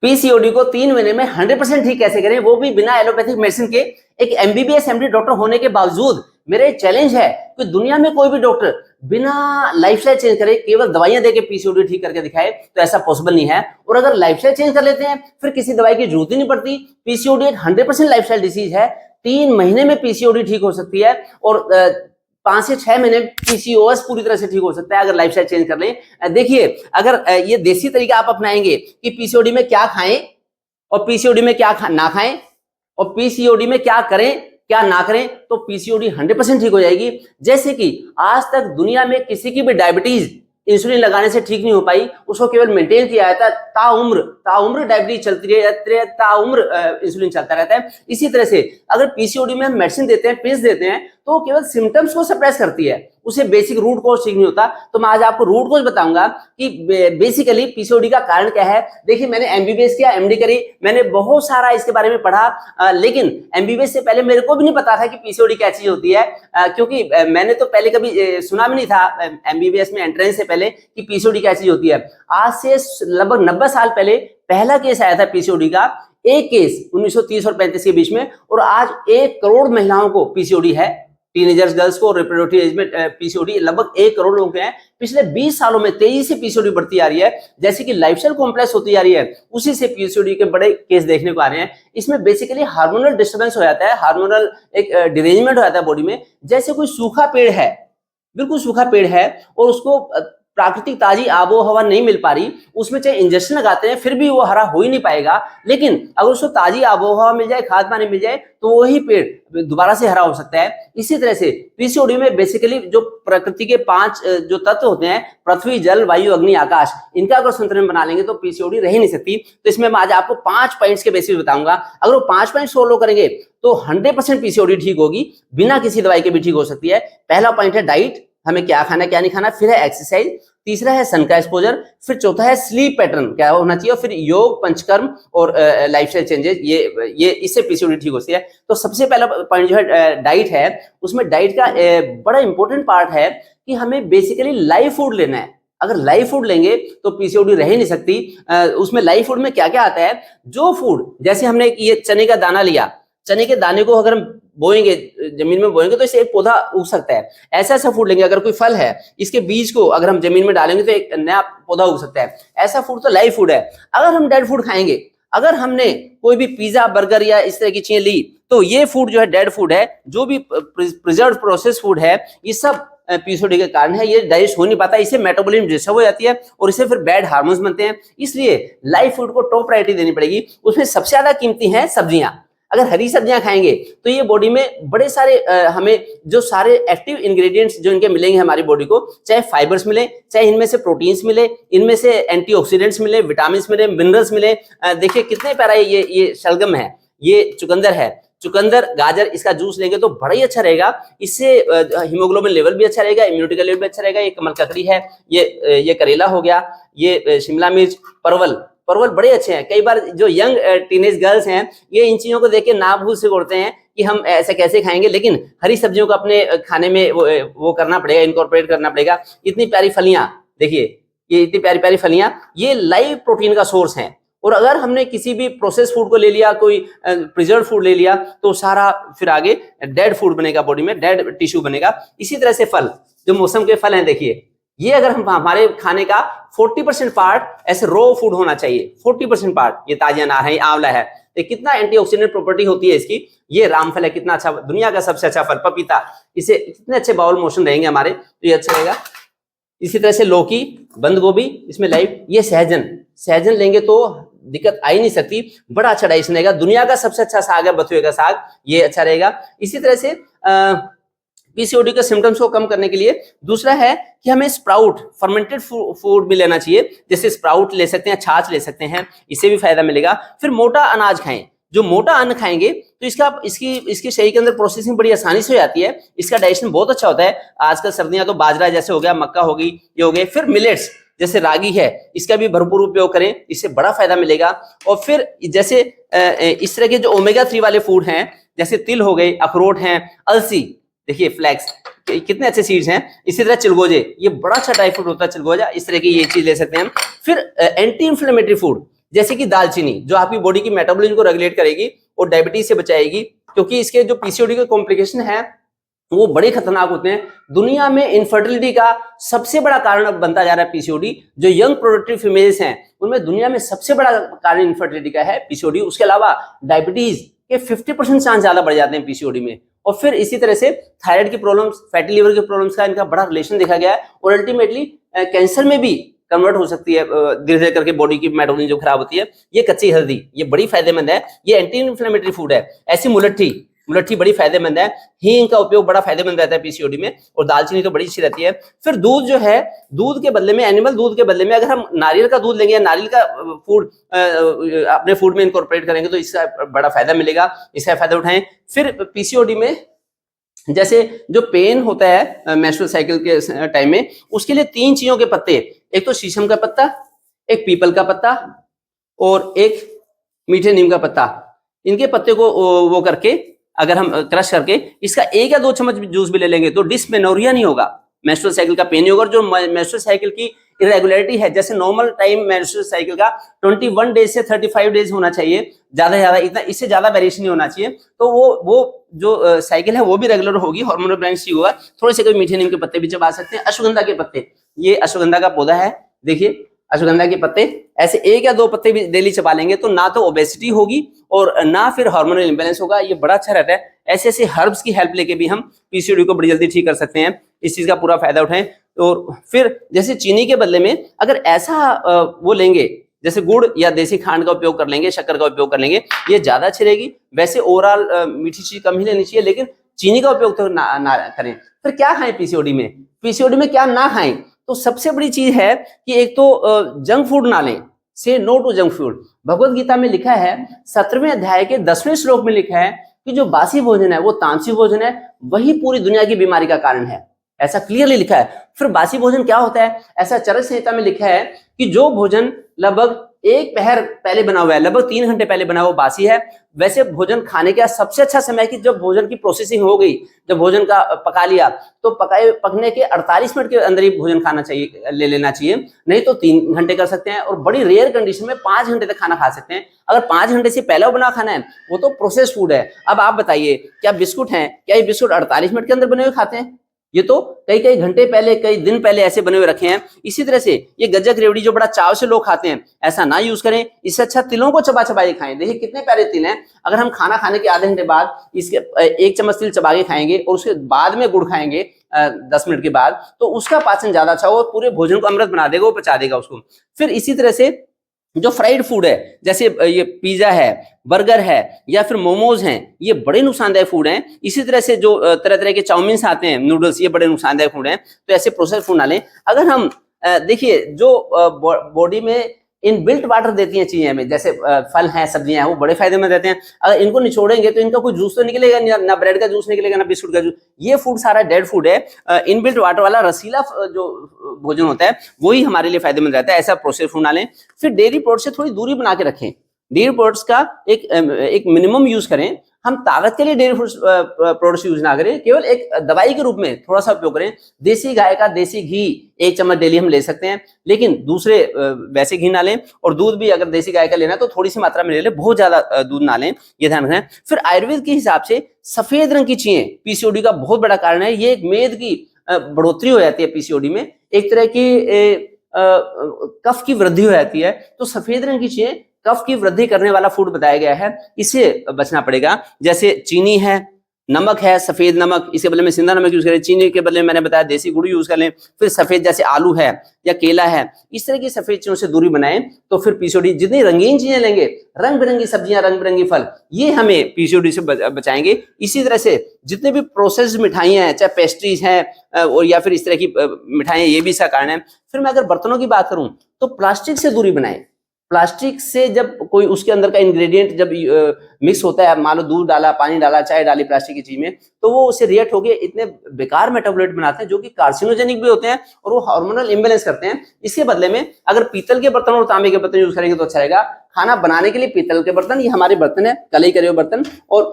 PCOD को 3 महीने में 100% ठीक कैसे करें, वो भी बिना एलोपैथिक मेडिसिन के। एक एमबीबीएस एमडी डॉक्टर होने के बावजूद मेरा चैलेंज है कि दुनिया में कोई भी डॉक्टर बिना लाइफस्टाइल चेंज करे केवल दवाइयां देके पीसीओडी ठीक करके दिखाए, तो ऐसा पॉसिबल नहीं है। और अगर लाइफस्टाइल चेंज कर लेते हैं फिर किसी दवाई की जरूरत ही नहीं पड़ती। पीसीओडी एक 100% लाइफस्टाइल डिसीज है। 3 महीने में पीसीओडी ठीक हो सकती है और 5 से 6 महीने पीसीओएस पूरी तरह से ठीक हो सकता है अगर लाइफस्टाइल चेंज कर लें। देखिए, अगर ये देसी तरीका आप अपनाएंगे कि पीसीओडी में क्या खाएं और पीसीओडी में क्या ना खाएं और पीसीओडी में क्या करें क्या ना करें, तो पीसीओडी 100% ठीक हो जाएगी। जैसे कि आज तक दुनिया में किसी की भी डायबिटीज इंसुलिन लगाने से ठीक नहीं हो पाई, उसको केवल मेंटेन किया जाता है, ताउम्र डायबिटीज चलती रहती है, ताउम्र इंसुलिन चलता रहता है। इसी तरह से अगर पीसीओडी में हम मेडिसिन देते हैं, पिल्स देते हैं, तो केवल सिम्टम्स को सप्रेस करती है, उसे बेसिक रूट कॉज ठीक नहीं होता। तो मैं आज आपको रूट कॉज बताऊंगा कि बेसिकली पीसीओडी का कारण क्या है। देखिए, मैंने एमबीबीएस किया, एमडी करी, मैंने बहुत सारा इसके बारे में पढ़ा, लेकिन एमबीबीएस से पहले मेरे को भी नहीं पता था कि पीसीओडी क्या चीज होती है, क्योंकि मैंने तो पहले कभी सुना भी नहीं था एमबीबीएस में एंट्रेंस से पहले कि पीसीओडी क्या चीज होती है। आज से लगभग 90 साल पहले पहला केस आया था पीसीओडी का, एक केस 1930 और 35 के बीच में, और आज 1 करोड़ महिलाओं को पीसीओडी है। टीनेजर्स गर्ल्स को रिप्रोडक्टिव एज में पीसीओडी लगभग 1 करोड़ लोग हैं। पिछले 20 सालों में तेजी से पीसीओडी बढ़ती आ रही है। जैसे कि लाइफस्टाइल कॉम्प्लेक्स होती जा रही है, उसी से पीसीओडी के बड़े केस देखने को आ रहे हैं। इसमें बेसिकली हार्मोनल डिस्टर्बेंस हो जाता है, हार्मोनल एक डिरेंजमेंट हो जाता है बॉडी में। जैसे कोई सूखा पेड़ है, बिल्कुल सूखा पेड़ है, और उसको प्राकृतिक ताजी आबो हवा नहीं मिल पा रही, उसमें चाहे इंजेक्शन लगाते हैं फिर भी वो हरा हो ही नहीं पाएगा। लेकिन अगर उसको ताजी आबो हवा मिल जाए, खाद पानी मिल जाए, तो वही पेड़ दोबारा से हरा हो सकता है। इसी तरह से पीसीओडी में बेसिकली जो प्रकृति के 5 जो तत्व होते हैं, पृथ्वी, जल, वायु, अग्नि, आकाश, इनका अगर संतुलन बना लेंगे तो पीसीओडी रह ही नहीं सकती। तो इसमें मैं आज आपको 5 पॉइंट्स के बेसिस बताऊंगा। अगर वो 5 पॉइंट फॉलो करेंगे तो 100% पीसीओडी ठीक होगी, बिना किसी दवाई के भी ठीक हो सकती है। पहला पॉइंट है डाइट, हमें क्या खाना क्या नहीं खाना, फिर है एक्सरसाइज, तीसरा है सन का एक्सपोजर, फिर चौथा है स्लीप पैटर्न क्या होना चाहिए, फिर योग, पंचकर्म और लाइफस्टाइल चेंजेस, ये इससे पीसीओडी ठीक होती है। तो सबसे पहला पॉइंट जो है डाइट है, उसमें डाइट का बड़ा इंपॉर्टेंट पार्ट है कि हमें बेसिकली लाइव फूड लेना है। अगर लाइव फूड लेंगे तो पीसीओडी रह ही नहीं सकती। उसमें लाइव फूड में क्या क्या आता है, जो फूड, जैसे हमने ये चने का दाना लिया, चने के दाने को अगर हम बोएंगे, जमीन में बोएंगे, तो इससे एक पौधा उग सकता है। ऐसा ऐसा फूड लेंगे, अगर कोई फल है, इसके बीज को अगर हम जमीन में डालेंगे तो एक नया पौधा उग सकता है। ऐसा फूड तो लाइव फूड है। अगर हम डेड फूड खाएंगे, अगर हमने कोई भी पिज्जा, बर्गर या इस तरह की चीजें ली, तो ये फूड जो है डेड फूड है। जो भी प्रिजर्व प्रोसेस फूड है, ये सब पीसीओडी के कारण है। ये डाइजेस्ट हो नहीं पाता, इससे मेटाबॉलिज्म डिस्टर्ब हो जाती है और इससे फिर बैड हार्मोन्स बनते हैं। इसलिए लाइव फूड को टॉप प्रायोरिटी देनी पड़ेगी। उसमें सबसे ज्यादा कीमती है सब्जियां। अगर हरी सब्जियां खाएंगे तो ये बॉडी में बड़े सारे हमें जो सारे एक्टिव इंग्रेडिएंट्स जो इनके मिलेंगे हमारी बॉडी को, चाहे फाइबर्स मिले, चाहे इनमें से प्रोटीन्स मिले, इनमें से एंटीऑक्सीडेंट्स मिले, विटामिन मिले, मिनरल्स मिले। देखिए कितने प्यारा ये शलगम है, ये चुकंदर है, चुकंदर, गाजर, इसका जूस लेंगे तो बड़ा ही अच्छा रहेगा। इससे हीमोग्लोबिन लेवल भी अच्छा रहेगा, इम्यूनिटी का लेवल भी अच्छा रहेगा। ये कमल ककड़ी है, ये करेला हो गया, ये शिमला मिर्च, परवल बड़े अच्छे हैं। कई बार जो यंग टीनेज गर्ल्स हैं, ये इन चीजों को देख के नाभूल से उड़ते हैं कि हम ऐसे कैसे खाएंगे, लेकिन हरी सब्जियों को अपने खाने में वो करना पड़ेगा, इनकॉर्पोरेट करना पड़ेगा। इतनी प्यारी फलियां देखिए, ये इतनी प्यारी प्यारी फलियां, ये लाइव प्रोटीन का सोर्स है। और अगर हमने किसी भी प्रोसेस फूड को ले लिया, कोई प्रिजर्व फूड ले लिया, तो सारा फिर आगे डेड फूड बनेगा, बॉडी में डेड टिश्यू बनेगा। इसी तरह से फल, जो मौसम के फल हैं, देखिए ये अगर हम हमारे खाने का 40% पार्ट ऐसे रो फूड होना चाहिए। 40% पार्ट, ये ताजा अनार है, आंवला है, तो कितना एंटीऑक्सीडेंट प्रॉपर्टी होती है इसकी। ये रामफल है, कितना अच्छा, दुनिया का सबसे अच्छा फल, पपीता, इसे कितने अच्छे बाउल मोशन रहेंगे हमारे, तो ये अच्छा रहेगा। इसी तरह से लौकी, बंद गोभी, इसमें लाइव, ये सहजन लेंगे तो दिक्कत आ ही नहीं सकती, बड़ा अच्छा डाइजेशन रहेगा। दुनिया का सबसे अच्छा साग है बथुए का साग, ये अच्छा रहेगा। इसी तरह से पीसीओडी के सिम्टम्स को कम करने के लिए दूसरा है कि हमें स्प्राउट, फर्मेंटेड फूड भी लेना चाहिए। जैसे स्प्राउट ले सकते हैं, छाछ ले सकते हैं, इससे भी फायदा मिलेगा। फिर मोटा अनाज खाएं, जो मोटा अन्न खाएंगे तो इसकी शरीर के अंदर प्रोसेसिंग बड़ी आसानी से हो जाती है, इसका डाइजेशन बहुत अच्छा होता है। आजकल सर्दियां तो बाजरा जैसे हो गया, मक्का हो गई, ये हो गए। फिर मिलेट्स जैसे रागी है, इसका भी भरपूर उपयोग करें, इससे बड़ा फायदा मिलेगा। और फिर जैसे इस तरह के जो ओमेगा 3 वाले फूड हैं, जैसे तिल हो गए, अखरोट हैं, अलसी, देखिए फ्लैक्स, कितने अच्छे सीड्स हैं। इसी तरह चिलगोजे, ये बड़ा अच्छा ड्राई फ्रूट होता है चिलगोजा, इस तरह की ये चीज ले सकते हैं हम। फिर एंटी इंफ्लेमेटरी फूड, जैसे कि दालचीनी, जो आपकी बॉडी की मेटाबॉलिज्म को रेगुलेट करेगी और डायबिटीज से बचाएगी, क्योंकि इसके जो पीसीओडी के कॉम्प्लिकेशन है वो बड़े खतरनाक होते हैं। दुनिया में इनफर्टिलिटी का सबसे बड़ा कारण अब बनता जा रहा है पीसीओडी। जो यंग प्रोडक्टिव फीमेल्स हैं उनमें दुनिया में सबसे बड़ा कारण इनफर्टिलिटी का है पीसीओडी। उसके अलावा डायबिटीज के 50% चांस ज्यादा बढ़ जाते हैं पीसीओडी में। और फिर इसी तरह से थायराइड की प्रॉब्लम्स, फैटी लिवर की प्रॉब्लम्स का इनका बड़ा रिलेशन देखा गया है, और अल्टीमेटली कैंसर में भी कन्वर्ट हो सकती है धीरे धीरे करके बॉडी की मेटाबॉलिज्म जो खराब होती है। ये कच्ची हल्दी ये बड़ी फायदेमंद है, ये एंटी इन्फ्लेमेटरी फूड है। ऐसी मुलट्ठी बड़ी फायदेमंद है, हींग का उपयोग बड़ा फायदेमंद रहता है पीसीओडी में, और दालचीनी तो बड़ी अच्छी रहती है। फिर दूध जो है, दूध के बदले में, एनिमल दूध के बदले में अगर हम नारियल का दूध लेंगे या नारियल का फूड अपने फूड में इनकॉर्पोरेट करेंगे तो इसका बड़ा फायदा मिलेगा, इसका फायदा उठाएं। फिर पीसीओडी में जैसे जो पेन होता है मेंस्ट्रुअल साइकिल के टाइम में, उसके लिए 3 चीजों के पत्ते, एक तो शीशम का पत्ता, एक पीपल का पत्ता और एक मीठे नीम का पत्ता, इनके पत्ते को वो करके अगर हम क्रश करके इसका 1 या 2 चम्मच जूस भी ले लेंगे तो डिस्मेनोरिया नहीं होगा, मेंस्ट्रुअल साइकिल का पेन नहीं होगा। जो मेंस्ट्रुअल साइकिल की इरेगुलरिटी है, जैसे नॉर्मल टाइम मेंस्ट्रुअल साइकिल का 21 डेज से 35 डेज होना चाहिए, ज्यादा से ज्यादा, इतना इससे ज्यादा वेरिएशन नहीं होना चाहिए। तो वो जो साइकिल है वो भी रेगुलर होगी, हार्मोनल बैलेंस ठीक होगा। थोड़े से कोई मीठे नीम के पत्ते भी चबा सकते हैं। अश्वगंधा के पत्ते, ये अश्वगंधा का पौधा है, देखिए अश्वगंधा के पत्ते ऐसे 1 या 2 पत्ते भी डेली चबा लेंगे तो ना तो ओबेसिटी होगी और ना फिर हार्मोनल इंबैलेंस होगा, ये बड़ा अच्छा रहता है। ऐसे ऐसे हर्ब्स की हेल्प लेके भी हम पीसीओडी को बड़ी जल्दी ठीक कर सकते हैं, इस चीज का पूरा फायदा उठाएं। और फिर जैसे चीनी के बदले में अगर ऐसा वो लेंगे, जैसे गुड़ या देसी खांड का उपयोग कर लेंगे, शक्कर का उपयोग कर लेंगे, ये ज्यादा अच्छी रहेगी। वैसे ओवरऑल मीठी चीज कम ही लेनी चाहिए, लेकिन चीनी का उपयोग तो ना करें। फिर क्या खाएं पीसीओडी में, पीसीओडी में क्या ना खाएं? तो सबसे बड़ी चीज है कि एक तो जंक फूड ना लें, से no to junk food. Bhagavad Gita में लिखा है 17वें अध्याय के 10वें श्लोक में लिखा है कि जो बासी भोजन है वो तामसी भोजन है, वही पूरी दुनिया की बीमारी का कारण है, ऐसा क्लियरली लिखा है। फिर बासी भोजन क्या होता है? ऐसा चरक संहिता में लिखा है कि जो भोजन लगभग 1 पहर पहले बना हुआ है, लगभग 3 घंटे पहले बना हुआ, बासी है। वैसे भोजन खाने का सबसे अच्छा समय कि जब भोजन की प्रोसेसिंग हो गई, जब भोजन का पका लिया तो पकने के 48 मिनट के अंदर ही भोजन खाना चाहिए, ले लेना चाहिए। नहीं तो 3 घंटे कर सकते हैं, और बड़ी रेयर कंडीशन में 5 घंटे तक खाना खा सकते हैं। अगर 5 घंटे से पहले बना खाना है वो तो प्रोसेस्ड फूड है। अब आप बताइए, क्या बिस्कुट है, क्या ये बिस्कुट 48 मिनट के अंदर बने हुए खाते हैं? ये तो कई घंटे पहले, कई दिन पहले ऐसे बने हुए रखे हैं। इसी तरह से ये गज्जक रेवड़ी जो बड़ा चाव से लोग खाते हैं, ऐसा ना यूज करें। इससे अच्छा तिलों को चबा चबा के खाएं। देखिए कितने प्यारे तिल हैं। अगर हम खाना खाने के आधे घंटे बाद इसके 1 चम्मच तिल चबा के खाएंगे और उसके बाद में गुड़ खाएंगे 10 मिनट के बाद, तो उसका पाचन ज्यादा अच्छा होगा, पूरे भोजन को अमृत बना देगा, वो पचा देगा उसको। फिर इसी तरह से जो फ्राइड फूड है, जैसे ये पिज्जा है, बर्गर है या फिर मोमोज हैं, ये बड़े नुकसानदायक फूड हैं। इसी तरह से जो तरह तरह के चाउमीन आते हैं, नूडल्स, ये बड़े नुकसानदायक फूड हैं। तो ऐसे प्रोसेस फूड ना लें। अगर हम देखिए जो बॉडी में इनबिल्ट वाटर देती हैं चीजें हमें, जैसे फल हैं, सब्जियां हैं, वो बड़े फायदेमंद रहते हैं। अगर इनको निचोड़ेंगे तो इनका कोई जूस तो निकलेगा ना, ब्रेड का जूस निकलेगा ना बिस्कुट का जूस। ये फूड सारा डेड फूड है। इनबिल्ट वाटर वाला रसीला जो भोजन होता है वही हमारे लिए फायदेमंद रहता है। ऐसा प्रोसेस फूड ना लें। फिर डेयरी प्रोडक्ट से थोड़ी दूरी बना के रखें। डेयरी प्रोडक्ट्स का एक मिनिमम यूज करें। हम ताकत के लिए डेयरी प्रोडक्ट्स यूज ना करें, केवल एक दवाई के रूप में थोड़ा सा उपयोग करें। देसी गाय का देसी घी 1 चम्मच डेली हम ले सकते हैं, लेकिन दूसरे वैसे घी ना लें। और दूध भी अगर देसी गाय का लेना है तो थोड़ी सी मात्रा में ले लें, बहुत ज्यादा दूध ना लें, ये ध्यान रखें। फिर आयुर्वेद के हिसाब से सफेद रंग की चीजें पीसीओडी का बहुत बड़ा कारण है। ये एक मेद की बढ़ोतरी हो जाती है पीसीओडी में, एक तरह की कफ की वृद्धि हो जाती है। तो सफेद रंग की चीजें कफ की वृद्धि करने वाला फूड बताया गया है, इससे बचना पड़ेगा। जैसे चीनी है, नमक है, सफेद नमक, इसके बदले में सिंधा नमक यूज करें। चीनी के बदले में मैंने बताया देसी गुड़ यूज कर लें। फिर सफेद जैसे आलू है या केला है, इस तरह की सफेद चीजों से दूरी बनाएं। तो फिर पीसीओडी, जितनी रंगीन चीजें लेंगे, रंग बिरंगी सब्जियां, रंग बिरंगी फल, ये हमें पीसीओडी से बचाएंगे। इसी तरह से जितने भी प्रोसेस्ड मिठाइयां हैं, चाहे पेस्ट्रीज हैं और या फिर इस तरह की मिठाइयां, ये भी इसका कारण है। फिर मैं अगर बर्तनों की बात करूं तो प्लास्टिक से दूरी बनाएं। प्लास्टिक से जब कोई उसके अंदर का इंग्रेडिएंट जब मिक्स होता है, मान लो दूध डाला, पानी डाला, चाय डाली प्लास्टिक की चीज में, तो वो उससे रिएक्ट होके इतने बेकार मेटाबॉलाइट बनाते हैं जो कि कार्सिनोजेनिक भी होते हैं और वो हार्मोनल इंबैलेंस करते हैं। इसके बदले में अगर पीतल के बर्तन और तांबे के बर्तन यूज करेंगे तो अच्छा रहेगा। खाना बनाने के लिए पीतल के बर्तन, ये हमारे बर्तन है, कलई करे हुए बर्तन, और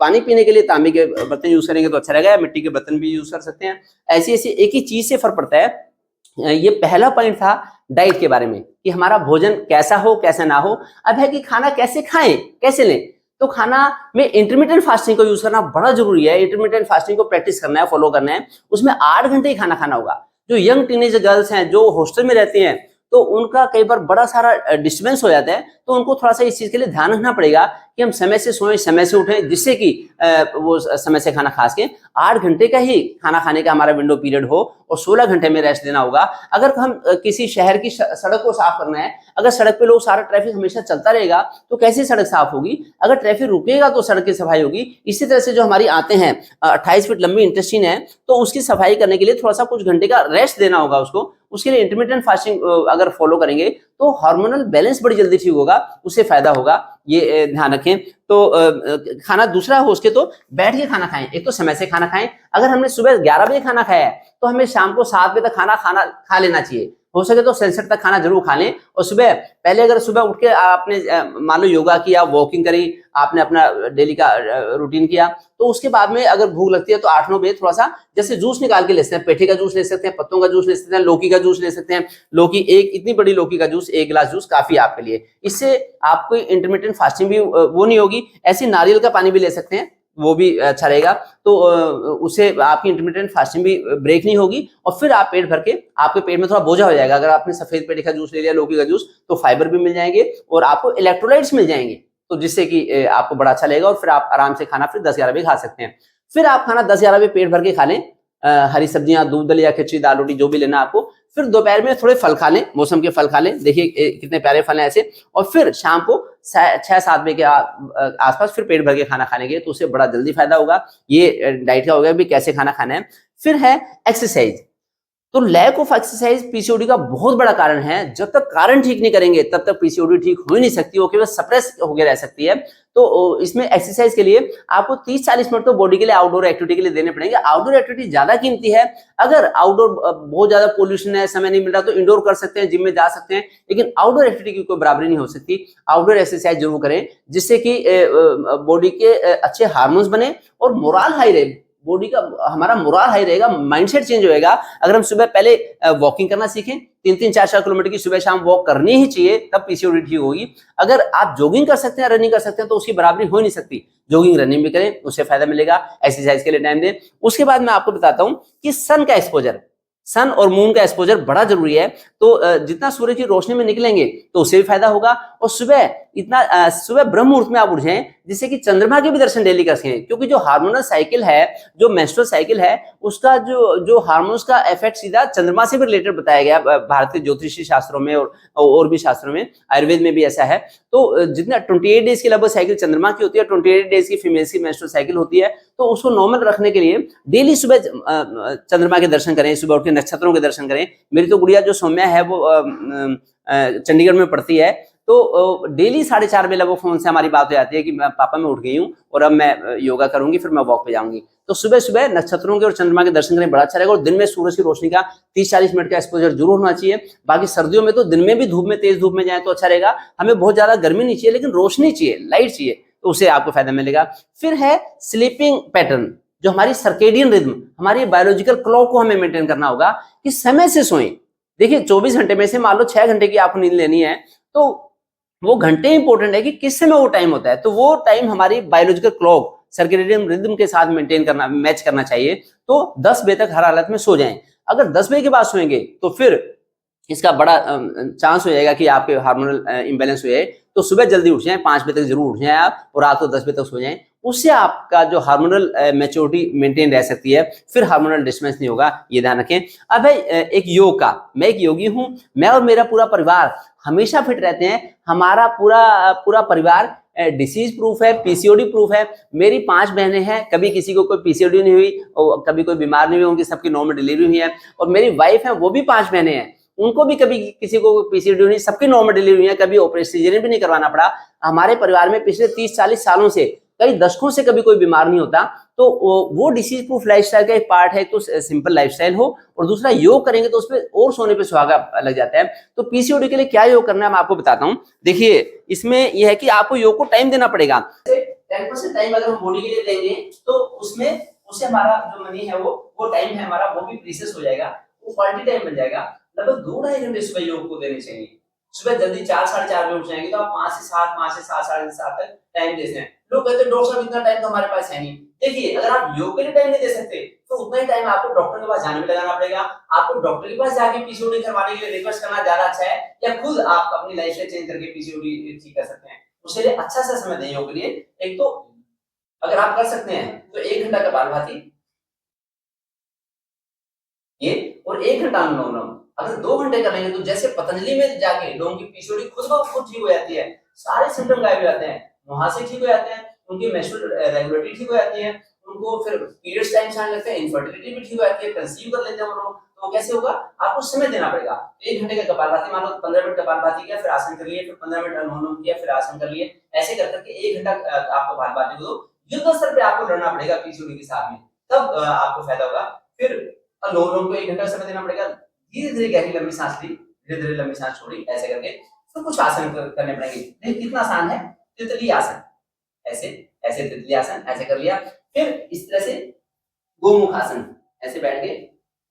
पानी पीने के लिए तांबे के बर्तन यूज करेंगे तो अच्छा रहेगा, या मिट्टी के बर्तन भी यूज कर सकते हैं। ऐसी ऐसी एक ही चीज से फर्क पड़ता है। ये पहला पॉइंट था डाइट के बारे में कि हमारा भोजन कैसा हो कैसा ना हो। अब है कि खाना कैसे खाएं, कैसे लें। तो खाना में इंटरमिटेंट फास्टिंग को यूज करना बड़ा जरूरी है। इंटरमिटेंट फास्टिंग को प्रैक्टिस करना है, फॉलो करना है। उसमें 8 घंटे ही खाना खाना होगा। जो यंग टीनेज गर्ल्स हैं जो हॉस्टल में रहती हैं, तो उनका कई बार बड़ा सारा डिस्टर्बेंस हो जाता है, तो उनको थोड़ा सा इस चीज के लिए ध्यान रखना पड़ेगा कि हम समय से सोएं, समय से उठें, जिससे कि वो समय से खाना खा सकें। 8 घंटे का ही खाना खाने का हमारा विंडो पीरियड हो और 16 घंटे में रेस्ट देना होगा। अगर हम किसी शहर की सड़क को साफ करना है, अगर सड़क पे लोग सारा ट्रैफिक हमेशा चलता रहेगा तो कैसे सड़क साफ होगी। अगर ट्रैफिक रुकेगा तो सड़क की सफाई होगी। इसी तरह से जो हमारी आते हैं 28 फीट लंबी इंटेस्टाइन है, तो उसकी सफाई करने के लिए थोड़ा सा कुछ घंटे का रेस्ट देना होगा उसको। उसके लिए इंटरमिटेंट फास्टिंग अगर फॉलो करेंगे तो हार्मोनल बैलेंस बड़ी जल्दी ठीक होगा, उससे फायदा होगा। ये ध्यान रखें। तो खाना दूसरा हो उसके तो बैठ के खाना खाएं। एक तो समय से खाना खाएं। अगर हमने सुबह 11 बजे खाना खाया है तो हमें शाम को 7 बजे तक खाना खा लेना चाहिए। हो सके तो सनसेट तक खाना जरूर खा लें। और सुबह पहले अगर सुबह उठ के आपने मान लो योगा किया, वॉकिंग करी, आपने अपना डेली का रूटीन किया, तो उसके बाद में अगर भूख लगती है तो 8-9 बजे थोड़ा सा जैसे जूस निकाल के ले सकते हैं। पेठे का जूस ले सकते हैं, पत्तों का जूस ले सकते हैं, लौकी का जूस ले सकते हैं। लौकी एक इतनी बड़ी लौकी का जूस, 1 गिलास जूस काफी है आपके लिए। इससे आपको इंटरमिटेंट फास्टिंग भी वो नहीं होगी। ऐसे नारियल का पानी भी ले सकते हैं, वो भी अच्छा रहेगा। तो उससे आपकी इंटरमिटेंट फास्टिंग भी ब्रेक नहीं होगी। और फिर आप पेट भर के, आपके पेट में थोड़ा बोझा हो जाएगा। अगर आपने सफेद पेठे का जूस ले लिया, लौकी का जूस, तो फाइबर भी मिल जाएंगे और आपको इलेक्ट्रोलाइट्स मिल जाएंगे, तो जिससे कि आपको बड़ा अच्छा लगेगा। और फिर आप आराम से खाना फिर 10-11 बजे खा सकते हैं। फिर आप खाना 10-11 बजे पेट भर के खा लें। हरी सब्जियां, दूध, दलिया, खिचड़ी, दाल, रोटी जो भी लेना आपको। फिर दोपहर में थोड़े फल खा लें, मौसम के फल खा लें। देखिए कितने प्यारे फल हैं ऐसे। और फिर शाम को 6-7 बजे के आसपास फिर पेट भर के खाना खाने के, तो उससे बड़ा जल्दी फायदा होगा। ये डाइट का हो गया भी कैसे खाना खाना है। फिर है एक्सरसाइज। तो लैक ऑफ एक्सरसाइज पीसीओडी का बहुत बड़ा कारण है। जब तक कारण ठीक नहीं करेंगे तब तक पीसीओडी ठीक हो ही नहीं सकती, वो केवल सप्रेस होकर रह सकती है। तो इसमें एक्सरसाइज के लिए आपको 30-40 मिनट तो बॉडी के लिए आउटडोर एक्टिविटी के लिए देने पड़ेंगे। आउटडोर एक्टिविटी ज्यादा कीमती है। अगर आउटडोर बहुत ज्यादा पोल्यूशन है, समय नहीं मिल रहा, तो इंडोर कर सकते हैं, जिम में जा सकते हैं, लेकिन आउटडोर एक्टिविटी की कोई बराबरी नहीं हो सकती। आउटडोर एक्सरसाइज जरूर करें, जिससे कि बॉडी के अच्छे हार्मोन्स बने और मोरल हाई रहे। बॉडी का हमारा मोरल हाई रहेगा, माइंडसेट चेंज होएगा। अगर हम सुबह पहले वॉकिंग करना सीखें, 3-3, 4-4 किलोमीटर की सुबह शाम वॉक करनी ही चाहिए, तब पीसीओडी ठीक होगी। अगर आप जॉगिंग कर सकते हैं, रनिंग कर सकते हैं, तो उसकी बराबरी हो नहीं सकती। जॉगिंग रनिंग भी करें, उससे फायदा मिलेगा। एक्सरसाइज के लिए टाइम दें। उसके बाद मैं आपको बताता हूं कि सन का एक्सपोजर, सन और मून का एक्सपोजर बड़ा जरूरी है। तो जितना सूरज की रोशनी में निकलेंगे तो उससे भी फायदा होगा। और सुबह ब्रह्म मुहूर्त में आप उठ जाएं, जिससे कि चंद्रमा के भी दर्शन डेली कर सकें। क्योंकि जो हार्मोनल साइकिल है, जो मेंस्ट्रुअल साइकिल है, उसका जो हार्मोन्स का इफेक्ट सीधा चंद्रमा से भी रिलेटेड बताया गया भारतीय ज्योतिषी शास्त्रों में और भी शास्त्रों में, आयुर्वेद में भी ऐसा है। तो जितना 28 डेज की लगभग साइकिल चंद्रमा की होती है, 28 डेज की फीमेल्स की मेंस्ट्रुअल साइकिल होती है। तो उसको नॉर्मल रखने के लिए डेली सुबह चंद्रमा के दर्शन करें, सुबह उठ के नक्षत्रों के दर्शन करें। मेरी तो गुड़िया जो सौम्या है वो चंडीगढ़ में पढ़ती है, तो डेली 4:30 बजे लगभग फोन से हमारी बात हो जाती है कि पापा मैं उठ गई हूँ और अब मैं योगा करूंगी, फिर मैं वॉक पे जाऊंगी। तो सुबह सुबह नक्षत्रों के और चंद्रमा के दर्शन करें, बड़ा अच्छा रहेगा। और दिन में सूरज की रोशनी का 30-40 मिनट का एक्सपोजर जरूर होना चाहिए। बाकी सर्दियों में तो दिन में भी धूप में, तेज धूप में जाए तो अच्छा रहेगा। हमें बहुत ज्यादा गर्मी नहीं चाहिए, लेकिन रोशनी चाहिए, लाइट चाहिए, तो उससे आपको फायदा मिलेगा। फिर है स्लीपिंग पैटर्न, जो हमारी सर्केडियन रिदम, हमारी बायोलॉजिकल क्लॉक को हमें मेंटेन करना होगा कि समय से सोएं। देखिए 24 घंटे में से मान लो 6 घंटे की आपको नींद लेनी है, तो वो घंटे इंपॉर्टेंट है कि किस समय वो टाइम होता है। तो वो टाइम हमारी बायोलॉजिकल क्लॉक, सर्केडियन रिदम के साथ मेंटेन करना, मैच करना चाहिए। तो 10 बजे तक हर हालत में सो जाएं। अगर 10 बजे के बाद सोएंगे तो फिर इसका बड़ा चांस हो जाएगा कि आपके हार्मोनल इम्बैलेंस हो जाए। तो सुबह जल्दी उठ जाएं, 5 बजे तक जरूर उठ जाएं आप, और रात को 10 बजे तक सो जाएं। उससे आपका जो हार्मोनल मैच्योरिटी मेंटेन रह सकती है, फिर हार्मोनल डिस्टर्बेंस नहीं होगा, ये ध्यान रखें। अब है एक योग का, मैं एक योगी हूं, मैं और मेरा पूरा परिवार हमेशा फिट रहते हैं। हमारा पूरा परिवार डिसीज प्रूफ है, पीसीओडी प्रूफ है। मेरी 5 बहनें हैं, कभी किसी को कोई पीसीओडी नहीं हुई और कभी कोई बीमार नहीं हुई, उनकी सबकी नॉर्मल डिलीवरी हुई है। और मेरी वाइफ है, वो भी 5 बहनें हैं, उनको भी कभी किसी को पीसीओडी नहीं, सबकी नॉर्मल डिलीवरी हुई है, कभी ऑपरेशन भी नहीं करवाना पड़ा। हमारे परिवार में पिछले 30-40 सालों से, कई दशकों से कभी कोई बीमार नहीं होता। तो वो डिसीज प्रूफ लाइफस्टाइल का एक पार्ट है। तो सिंपल लाइफस्टाइल हो, और दूसरा योग करेंगे तो उसपे और सोने पे सुहागा लग जाता है। तो पीसीओडी के लिए क्या योग करना है मैं आपको बताता हूँ। देखिए इसमें यह है कि आपको योग को टाइम देना पड़ेगा। 10% टाइम अगर हम बॉडी के लिए देंगे तो उससे हमारा जो मनी है वो टाइम है हमारा, वो भी प्रीशियस हो जाएगा, वो क्वालिटी टाइम बन जाएगा। लगभग 2-2.5 घंटे सुबह योग को देने चाहिए। सुबह जल्दी 4 साढ़े 4 बजे उठ जाएंगे तो आप 5 से 7 साढ़े 7 तक टाइम दे सकते हैं। लोग कहते हैं डॉक्टर साहब इतना टाइम तो हमारे पास है नहीं। देखिए अगर आप योग के लिए टाइम नहीं दे सकते तो उतना ही टाइम आपको डॉक्टर के पास जाने में लगाना पड़ेगा। आपको डॉक्टर के पास जाके पीसीओडी करवाने के लिए रिक्वेस्ट करना ज्यादा अच्छा है, या खुद आप अपनी लाइफस्टाइल चेंज करके पीसीओडी ठीक कर सकते हैं। उसके लिए अच्छा सा समय दें योग के लिए। एक तो अगर आप कर सकते हैं तो 1 घंटा कपालभाति ये, और 1 घंटा अनुलोम विलोम। अगर 2 घंटे करेंगे तो जैसे पतंजलि में जाके लोगों की पीसीओडी खुद ब खुद ठीक हो जाती है, सारे सिम्टम गायब हो जाते हैं, मुहासे ठीक हो जाते हैं, उनकी मेंस्ट्रुअल रेगुलरिटी ठीक हो जाती है, उनको फिर पीरियड्स टाइम से आने लगते हैं, इनफर्टिलिटी भी ठीक हो जाती है, कंसीव कर लेते हैं वो लोग। तो कैसे होगा? आपको समय देना पड़ेगा। 1 घंटे का कपालभाति, मान लो 15 मिनट कपालभाति किया, फिर आसन कर लिए, फिर 15 मिनट अनुलोम विलोम किया, फिर आसन कर लिए, ऐसे कर करके 1 घंटा आपको कपालभाति को दो। युद्ध स्तर पे आपको लड़ना पड़ेगा पीसीओडी के साथ में, तब आपको फायदा होगा। फिर अनुलोम विलोम को 1 घंटा समय देना पड़ेगा। धीरे-धीरे गहरी लंबी सांस ली, धीरे-धीरे लंबी सांस छोड़ी, ऐसे करके फिर कुछ आसन करने पड़ेंगे। देखिए कितना आसान है। तितली आसन, ऐसे ऐसे तितली आसन ऐसे कर लिया, फिर इस तरह से गोमुख आसन ऐसे बैठ के,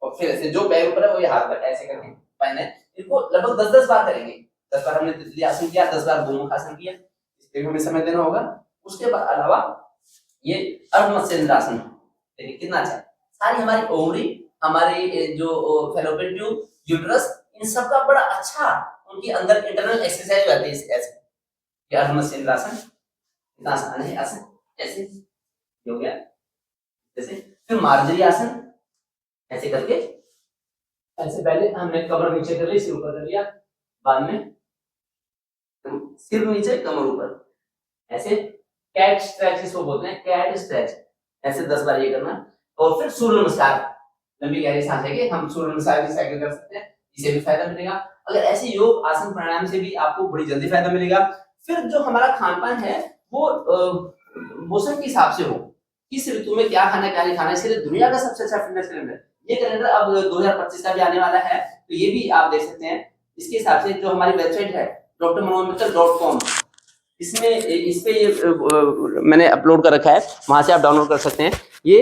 और फिर ऐसे जो पैर ऊपर है वो ये हाथ पर ऐसे करके पहने। इनको लगभग 10-10 बार करेंगे। 10 बार हमने तितली आसन किया, 10 बार गोमुख आसन किया, इसलिए हमें समय देना होगा। उसके बाद अलावा ये अर्ध मत्स्य आसन, देखिए कितना अच्छा है। सारी हमारी ओवरी, हमारी जो फैलोपियन ट्यूब, यूट्रस, इन सब का बड़ा अच्छा उनके अंदर इंटरनल एक्सरसाइज हो जाती है। ऐसे ये अर्ध मत्स्य आसन, इतना आसान है आसन। ऐसे हो गया, जैसे फिर मार्जरी आसन ऐसे करके, ऐसे पहले हमने कमर नीचे कर ली, सिर ऊपर कर लिया, बाद में सिर नीचे कमर ऊपर, ऐसे कैट स्ट्रेच इसको बोलते हैं, कैट स्ट्रेच। ऐसे 10 बार ये करना। और फिर सूर्य नमस्कार, लंबी गहरी सांस लेके हम सूर्य नमस्कार की साइकिल कर सकते हैं, इससे भी फायदा मिलेगा। अगर ऐसे योग आसन प्राणायाम से भी आपको बड़ी जल्दी फायदा मिलेगा। फिर जो हमारा खान पान है वो मौसम के हिसाब से हो, किस ऋतु में क्या खाना क्या नहीं खाना, इसके लिए दुनिया का सबसे अच्छा फिटनेस कैलेंडर, ये कैलेंडर अब 2025 का भी आने वाला है, तो ये भी आप देख सकते हैं। इसके हिसाब से जो हमारी वेबसाइट है drmanmohanmittal.com, इसमें इस पे ये मैंने अपलोड कर रखा है, वहां से आप डाउनलोड कर सकते हैं। ये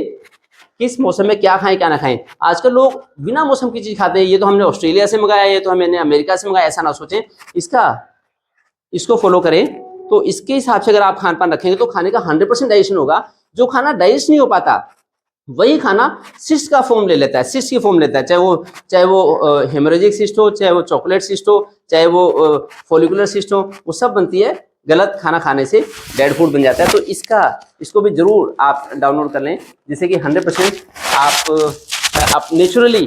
किस मौसम में क्या खाएं क्या ना खाएं। आजकल लोग बिना मौसम की चीज खाते हैं, ये तो हमने ऑस्ट्रेलिया से मंगाया, ये तो हमने अमेरिका से मंगाया, ऐसा ना सोचें। इसको फॉलो करें तो इसके हिसाब से अगर आप खान पान रखेंगे तो खाने का 100% डाइजेशन होगा। जो खाना डाइजेस्ट नहीं हो पाता वही खाना सिस्ट का फॉर्म ले लेता है, सिस्ट की फॉर्म लेता है, चाहे वो हेमोरेजिक सिस्ट हो, चाहे वो चॉकलेट सिस्ट हो, चाहे वो फॉलिकुलर सिस्ट हो, वो सब बनती है गलत खाना खाने से, डेड फूड बन जाता है। तो इसको भी जरूर आप डाउनलोड कर लें, जिससे कि 100% आप नेचुरली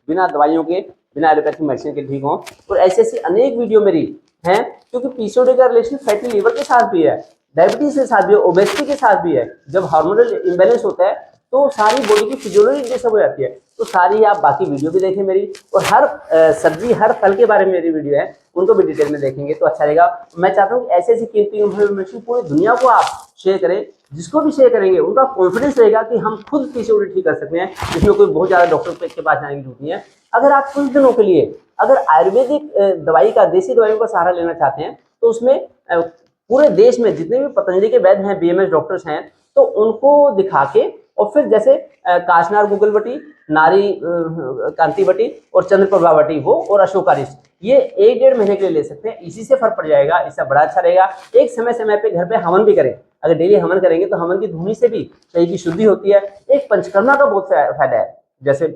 बिना दवाइयों के, बिना एलोपैथिक मेडिसिन के ठीक हों। और ऐसी अनेक वीडियो मेरी हैं, क्योंकि पीसीओडी का रिलेशन फैटी लीवर के साथ भी है, डायबिटीज के साथ भी है, ओबेसिटी के साथ भी है। जब हार्मोनल इम्बैलेंस होता है तो सारी बॉडी की फिजियोलॉजी डिस्टर्ब हो जाती है। तो सारी आप बाकी वीडियो भी देखें मेरी, और हर सब्जी हर फल के बारे में मेरी वीडियो है, उनको भी डिटेल में देखेंगे तो अच्छा रहेगा। मैं चाहता हूँ कि ऐसी कीमती इन्फॉर्मेशन पूरी दुनिया को आप शेयर करें। जिसको भी शेयर करेंगे उनका कॉन्फिडेंस रहेगा कि हम खुद पीसीओडी ठीक कर सकते हैं, इसमें कोई बहुत ज़्यादा डॉक्टर के पास जाने की जरूरत नहीं है। अगर आप कुछ दिनों के लिए अगर आयुर्वेदिक दवाई का, देसी दवाइयों का सहारा लेना चाहते हैं, तो उसमें पूरे देश में जितने भी पतंजलि के वैद्य हैं, बीएमएस डॉक्टर्स हैं, तो उनको दिखा के, और फिर जैसे काशनार गुगलवटी, नारी कांतिवटी और चंद्रप्रभावटी वो, और अशोकारिष्ट, ये 1-1.5 महीने के लिए ले सकते हैं। इसी से फर्क पड़ जाएगा, इससे बड़ा अच्छा रहेगा। एक समय पे घर पे हवन भी करें। अगर डेली हवन करेंगे तो हवन की धुनी से भी शरीर की शुद्धि होती है। एक पंचकर्मा का बहुत फायदा है, जैसे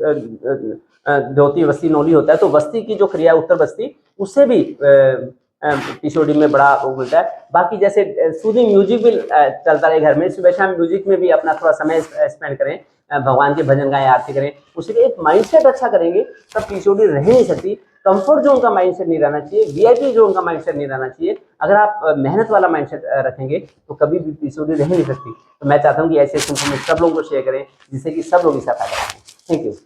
धोती वस्ती नौली होता है, तो वस्ती की जो क्रिया उत्तर वस्ती, उससे भी पीसीओडी में बड़ा वो मिलता है। बाकी जैसे सूदिंग म्यूजिक भी चलता रहे घर में, सुबह शाम म्यूजिक में भी अपना थोड़ा समय स्पेंड करें, भगवान के भजन गाएं, आरती करें, उसके लिए एक माइंडसेट अच्छा करेंगे, तब पीसीओडी रह नहीं सकती। कंफर्ट जोन का माइंडसेट नहीं रहना चाहिए, वीआईपी जोन का माइंडसेट नहीं रहना चाहिए। अगर आप मेहनत वाला माइंडसेट रखेंगे तो कभी भी पीसीओडी रह नहीं सकती। तो मैं चाहता हूँ कि ऐसे इन्फॉर्मेशन सब लोगों को शेयर करें, जिससे कि सब लोग इसका फायदा उठाएं। Thank you.